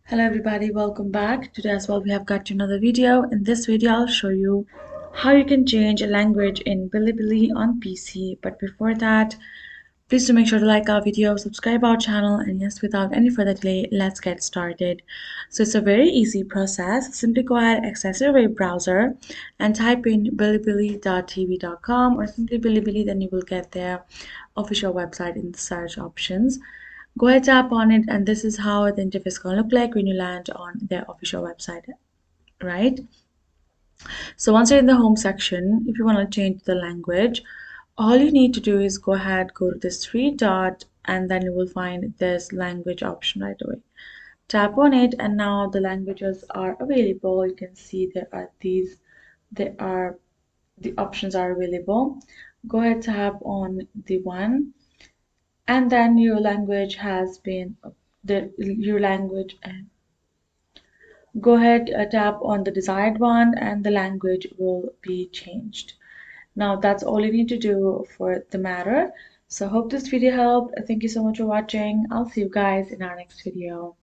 Hello everybody, welcome back. Today as well we have got another video. In this video I'll show you how you can change a language in Bilibili on PC. But before that, please do make sure to like our video, subscribe our channel, and yes, without any further delay, let's get started. So it's a very easy process. Simply go ahead, access your web browser and type in bilibili.tv.com or simply Bilibili, then you will get their official website in the search options. Go ahead, tap on it, and this is how the interface is going to look like when you land on their official website, right? So once you're in the home section, if you want to change the language, all you need to do is go ahead, go to this three dot, and then you will find this language option right away. Tap on it, and now the languages are available. You can see the options are available. Go ahead, tap on the one, and then your language has been your language and go ahead, tap on the desired one, and the language will be changed. Now that's all you need to do for the matter. So hope this video helped. Thank you so much for watching. I'll see you guys in our next video.